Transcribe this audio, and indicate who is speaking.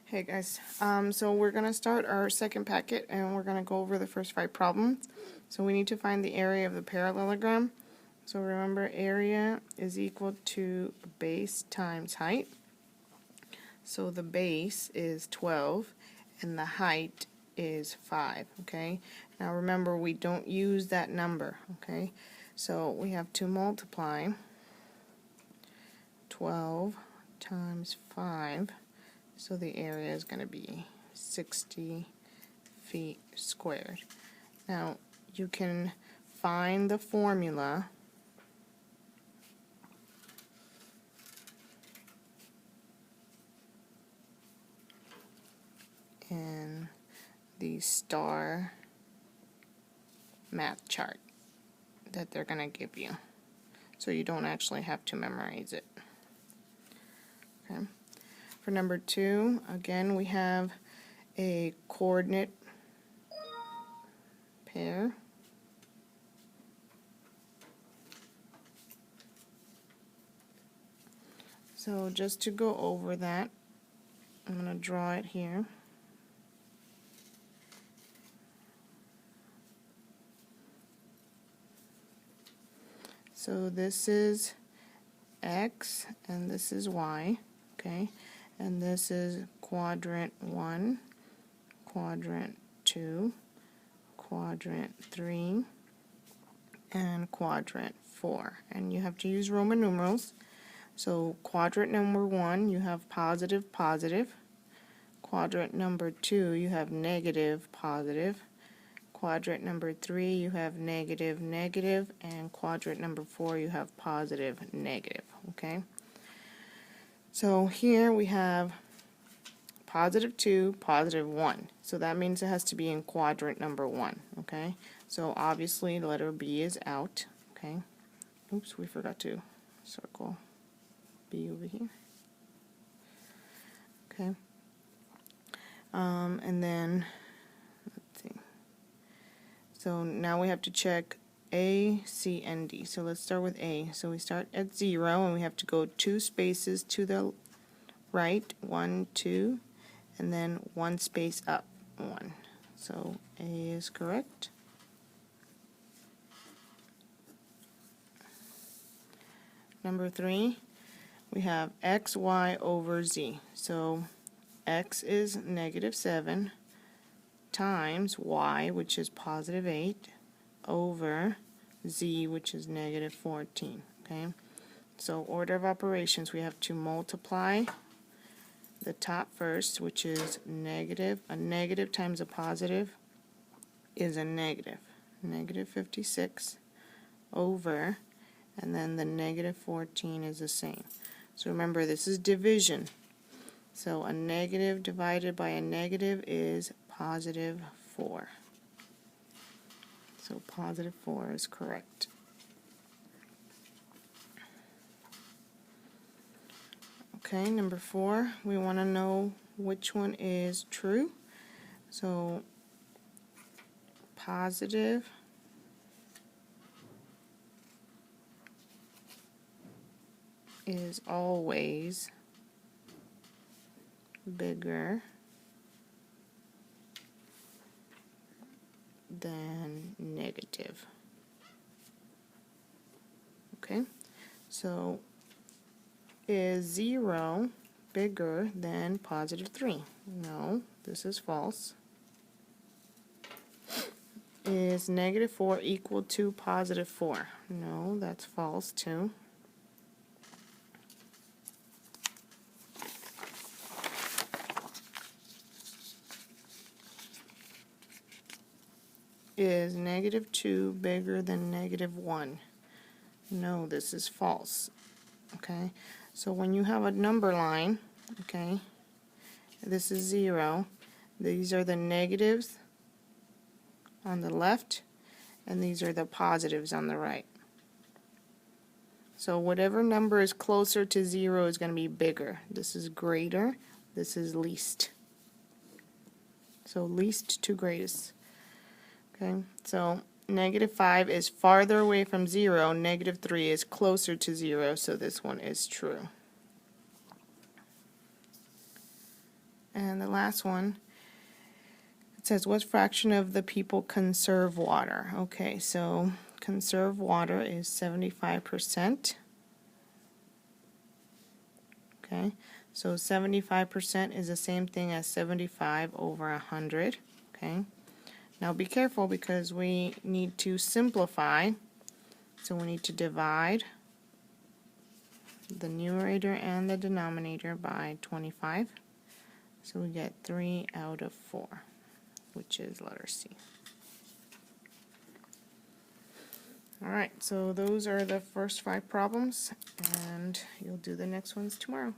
Speaker 1: Hey guys, so we're going to start our second packet and we're going to go over the first 5 problems. So we need to find the area of the parallelogram. So remember, area is equal to base times height. So the base is 12 and the height is 5, okay? Now remember, we don't use that number, okay? So we have to multiply 12 times 5. So the area is going to be 60 feet squared. Now you can find the formula in the STAAR math chart that they're going to give you. So you don't actually have to memorize it. Okay. For number 2, again, we have a coordinate pair. So just to go over that, I'm going to draw it here. So this is X and this is Y, okay? And this is quadrant 1, quadrant 2, quadrant 3, and quadrant 4. And you have to use Roman numerals. So quadrant number 1, you have positive, positive. Quadrant number 2, you have negative, positive. Quadrant number 3, you have negative, negative. And quadrant number 4, you have positive, negative. Okay? So here we have positive 2, positive 1. So that means it has to be in quadrant number 1. Okay? So obviously letter B is out. Okay? Oops, we forgot to circle B over here. Okay. And then, let's see. So now we have to check A, C, and D. So let's start with A. So we start at 0, and we have to go 2 spaces to the right, 1, 2, and then 1 space up, 1. So A is correct. Number 3, we have x, y over z. So x is negative 7 times y, which is positive 8, over z, which is negative 14. Okay? So order of operations, we have to multiply the top first, which is negative. A negative times a positive is a negative. Negative 56 over, and then the negative 14 is the same. So remember, this is division. So a negative divided by a negative is positive 4. So positive 4 is correct. Okay, number 4, we want to know which one is true. So positive is always bigger than negative. Okay, so is 0 bigger than positive 3? No, this is false. Is negative 4 equal to positive 4? No, that's false too. Is negative 2 bigger than negative 1? No, this is false. Okay, so when you have a number line, okay, this is 0, these are the negatives on the left, and these are the positives on the right. So whatever number is closer to 0 is going to be bigger. This is greater, this is least. So least to greatest. Okay, so negative 5 is farther away from 0, negative 3 is closer to 0, so this one is true. And the last one, it says, what fraction of the people conserve water? Okay, so conserve water is 75%. Okay, so 75% is the same thing as 75 over 100. Okay, now be careful because we need to simplify. So we need to divide the numerator and the denominator by 25. So we get 3 out of 4, which is letter C. Alright, so those are the first 5 problems, and you'll do the next ones tomorrow.